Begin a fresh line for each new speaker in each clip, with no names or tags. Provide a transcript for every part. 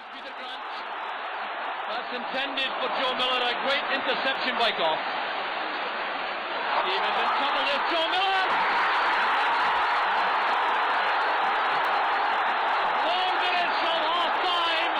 That's intended for Joe Miller, a great interception by Goff. Stevens in trouble there, Joe Miller! 4 minutes from half-time.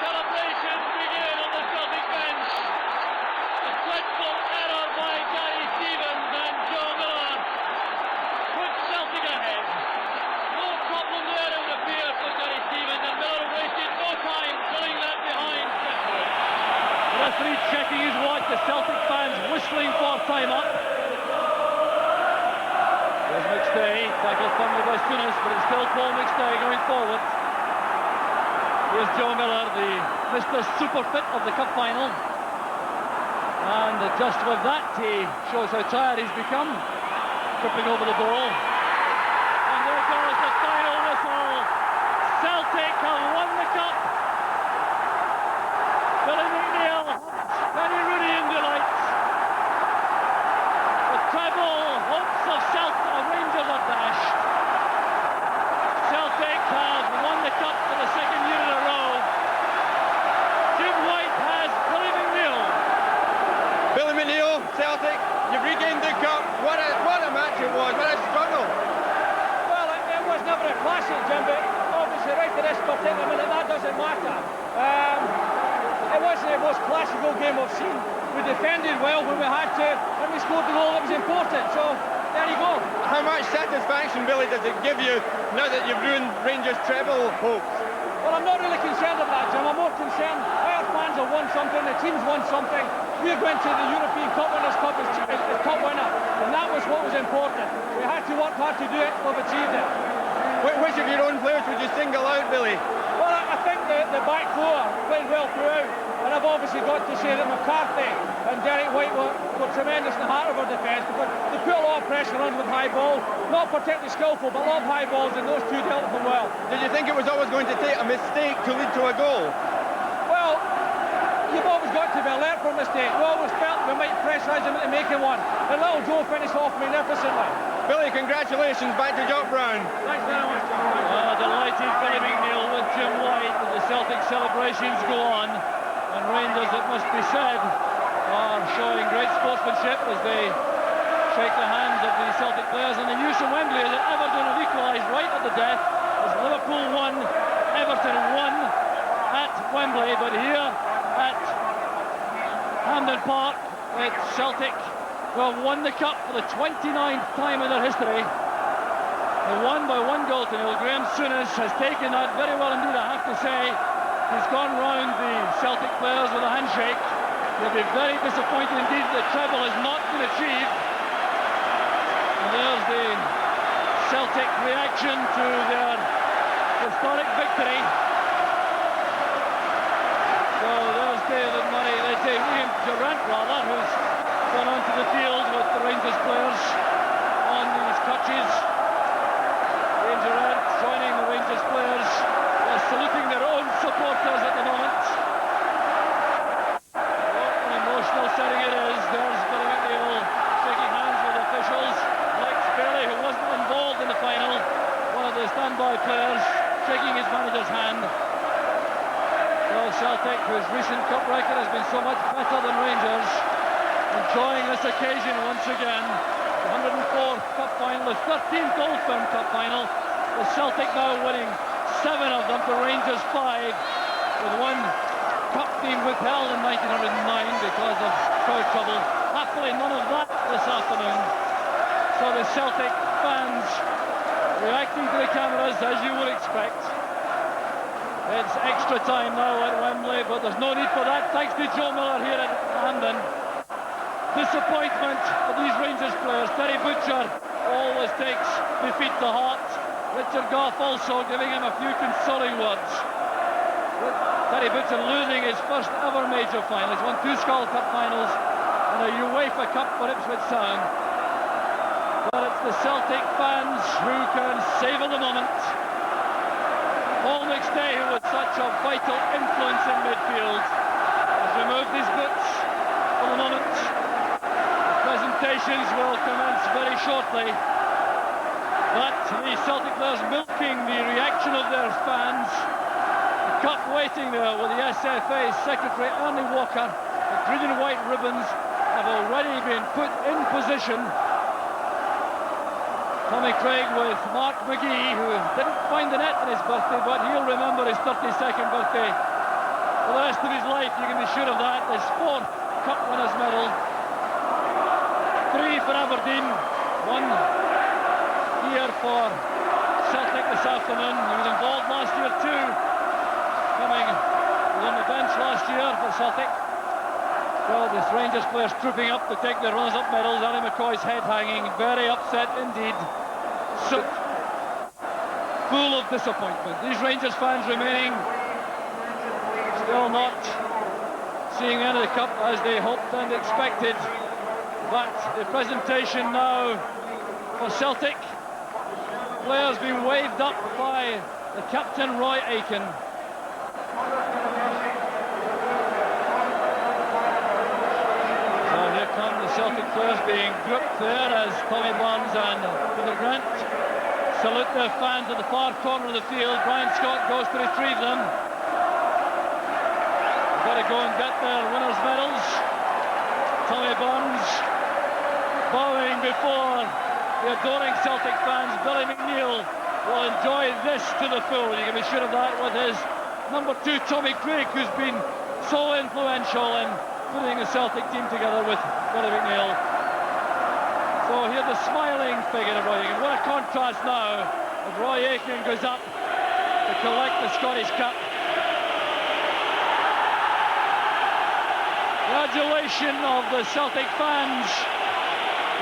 Celebrations begin on the Celtic bench. A dreadful error by Gary Stevens, and Joe Miller puts Celtic ahead. No problem there, it would appear, for Gary Stevens, and Miller wasted no time pulling that behind.
The referee checking his watch, the Celtic fans whistling for time up. There's McStay, tackled firmly by Souness, but it's still Paul McStay going forward. Here's Joe Miller, the Mr. Superfit of the cup final. And just with that, he shows how tired he's become, tripping over the ball. And there goes the final whistle. Celtic have won the cup. Billy McNeill, Penny Rooney in delight. The treble hopes of Rangers are dashed. Celtic have won the cup for the second year in a row. Jim White has Billy McNeill.
Billy McNeill, Celtic, you've regained the cup. What a match it was, what a struggle.
Well, it was never a classic, Jim, but obviously right to this particular minute, that doesn't matter. It wasn't the most classical game I've seen. We defended well when we had to, and we scored the goal that was important, so there you go.
How much satisfaction, Billy, does it give you now that you've ruined Rangers' treble hopes?
Well, I'm not really concerned about that, Jim. I'm more concerned our fans have won something, the team's won something. We're going to the European Cup Winners' Cup as cup winner, and that was what was important. We had to work hard to do it, we've achieved it.
Which of your own players would you single out, Billy?
Well, I think the back four played well throughout, and I've obviously got to say that McCarthy and Derek White were tremendous in the heart of our defence, because they put a lot of pressure on with high ball, not particularly skillful, but a lot of high balls, and those two dealt with them well.
Did you think it was always going to take a mistake to lead to a goal?
Well, you've always got to be alert for a mistake. We always felt we might pressurise them into making one, and little Joe finished off magnificently.
Billy, congratulations, back to Jock Brown.
Thanks very much.
Delighted Billy McNeill with Jim White, and the Celtic celebrations go on, and Rangers, it must be said, are showing great sportsmanship as they shake the hands of the Celtic players. And the news from Wembley is that Everton have equalised right at the death, as Liverpool won, Everton won at Wembley, but here at Hampden Park, it's Celtic who have won the cup for the 29th time in their history. They won by 1 goal to nil. Graham Souness has taken that very well indeed, I have to say. He's gone round the Celtic players with a handshake. They'll be very disappointed indeed that the treble has not been achieved. And there's the Celtic reaction to their historic victory. So there's David Murray, William Durant rather, who's gone onto the field with the Rangers players on these crutches. William Durant joining the Rangers players, saluting their own supporters at the moment. What an emotional setting it is. There's Billy McNeill shaking hands with officials. Lex Bailey, who wasn't involved in the final, one of the standby players, shaking his manager's hand. Well, Celtic, whose recent cup record has been so much better than Rangers, enjoying this occasion once again. The 104th cup final, the 13th Old Firm Cup final. The Celtic now winning 7 of them to Rangers 5, with 1 cup being withheld in 1909 because of crowd trouble. Happily none of that this afternoon. So the Celtic fans reacting to the cameras as you would expect. It's extra time now at Wembley, but there's no need for that thanks to Joe Miller here at Hampden. Disappointment for these Rangers players. Terry Butcher always takes defeat to heart. Richard Goff also giving him a few consoling words. Terry Butcher losing his first ever major final. He's won 2 Skull Cup finals and a UEFA Cup for Ipswich Town. But it's the Celtic fans who can savour the moment. Paul McStay, who was such a vital influence in midfield, has removed his boots for the moment. Presentations will commence very shortly, but the Celtic players milking the reaction of their fans cup waiting there with the SFA Secretary Ernie Walker. The green and white ribbons have already been put in position. Tommy Craig with Mark McGee, who didn't find the net on his birthday, but he'll remember his 32nd birthday for the rest of his life, you can be sure of that. His 4th Cup Winners' Medal. 3 for Aberdeen, 1 here for Celtic this afternoon. He was involved last year too, coming on the bench last year for Celtic. Well, this Rangers players trooping up to take their runners-up medals. Annie McCoy's head hanging, very upset indeed. So full of disappointment. These Rangers fans remaining still not seeing any of the cup as they hoped and expected. But the presentation now for Celtic. Players being waved up by the captain Roy Aitken. The Celtic players being grouped there as Tommy Barnes and Peter Grant salute their fans at the far corner of the field. Brian Scott goes to retrieve them. They've got to go and get their winners' medals. Tommy Barnes bowing before the adoring Celtic fans. Billy McNeill will enjoy this to the full. You can be sure of that with his number 2 Tommy Craig, who's been so influential in putting the Celtic team together with Billy McNeill. So here's the smiling figure of Roy Aitken. What a contrast now as Roy Aitken goes up to collect the Scottish Cup. The adulation of the Celtic fans.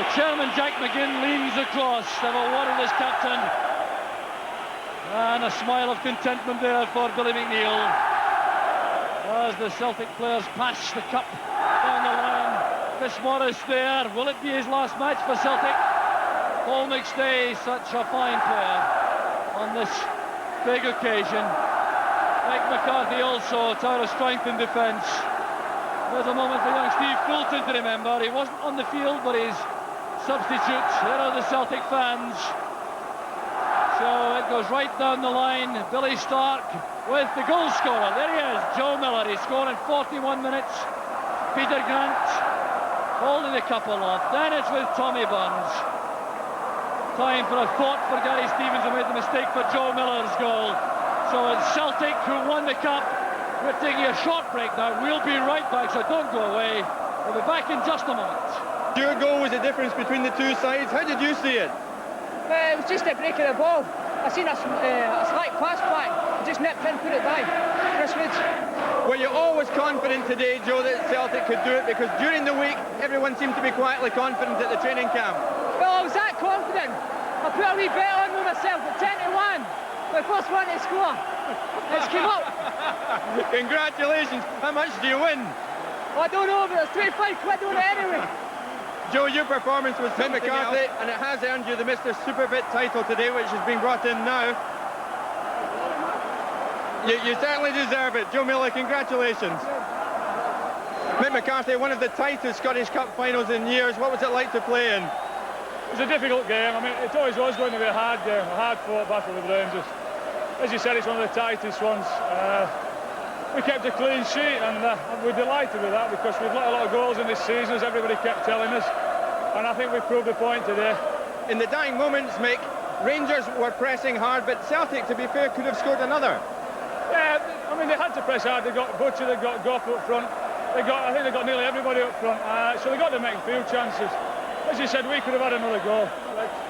The chairman, Jack McGinn, leans across to have a word with his captain. And a smile of contentment there for Billy McNeill as the Celtic players pass the cup down the line. Chris Morris there. Will it be his last match for Celtic? Paul McStay, such a fine player on this big occasion. Mick McCarthy also, tower of strength in defence. There's a moment for young Steve Fulton to remember. He wasn't on the field, but he's substitute. Here are the Celtic fans. So it goes right down the line. Billy Stark with the goal scorer. There he is, Joe Miller. He scored in 41 minutes. Peter Grant holding the cup aloft. Then it's with Tommy Barnes. Time for a thought for Gary Stevens, who made the mistake for Joe Miller's goal. So it's Celtic who won the cup. We're taking a short break now. We'll be right back, so don't go away. We'll be back in just a moment.
Your goal was the difference between the two sides. How did you see it?
It was just a break of the ball. I seen a slight pass back, just nipped in, put it by. Chris Woods.
Were you always confident today, Joe, that Celtic could do it? Because during the week, everyone seemed to be quietly confident at the training camp.
Well, I was that confident. I put a wee bet on with myself at 10-1. The first one to score. It's come up.
Congratulations. How much do you win?
I don't know, but there's 25 quid on it anyway.
Joe, your performance was Mick McCarthy, and it has earned you the Mr. Superfit title today, which is being brought in now. You certainly deserve it. Joe Miller, congratulations. Mick McCarthy, one of the tightest Scottish Cup finals in years. What was it like to play in?
It was a difficult game. I mean, it always was going to be a hard game, a hard-fought battle with Rangers. As you said, it's one of the tightest ones. We kept a clean sheet, and we're delighted with that because we've let a lot of goals in this season, as everybody kept telling us, and I think we proved the point today.
In the dying moments, Mick, Rangers were pressing hard, but Celtic, to be fair, could have scored another.
Yeah, I mean, they had to press hard. They got Butcher, they got Goff up front. I think they got nearly everybody up front, so they got to make a few chances. As you said, we could have had another goal.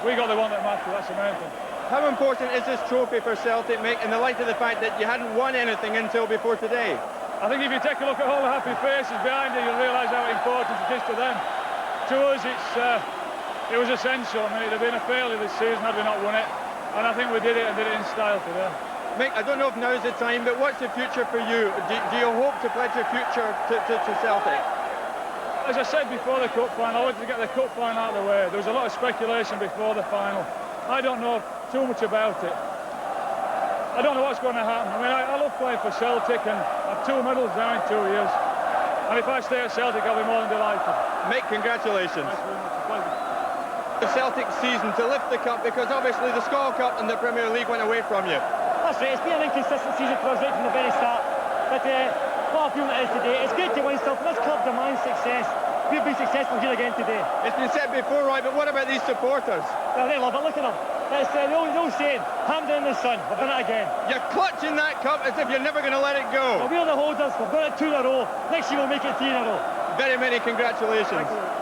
We got the one that mattered, that's the main thing.
How important is this trophy for Celtic, Mick, in the light of the fact that you hadn't won anything until before today?
I think if you take a look at all the happy faces behind it, you'll realise how important it is to them. To us, it was essential. I mean, it'd have been a failure this season had we not won it, and I think we did it and did it in style today.
Mick, I don't know if now's the time, but what's the future for you? Do you hope to pledge your future to Celtic?
As I said before the cup final, I wanted to get the cup final out of the way. There was a lot of speculation before the final. I don't know too much about it. I don't know what's going to happen. I mean, I love playing for Celtic, and I've 2 medals now in 2 years. And if I stay at Celtic, I'll be more than delighted.
Mick, congratulations.
Thanks very much. It's a pleasure.
The Celtic season to lift the cup, because obviously the Scottish Cup and the Premier League went away from you.
That's right, it's been an inconsistent season for us right from the very start. But what a feeling it is today. It's great to win something. This club demands success. We've been successful here again today.
It's been said before, Roy, but what about these supporters?
Well, they love it. Look at them. It's the old saying, hammed in the sun. We've done it again.
You're clutching that cup as if you're never going to let it go.
Well, we're the holders. We've done it 2 in a row. Next year we'll make it 3 in a row.
Very many congratulations.
Thank you.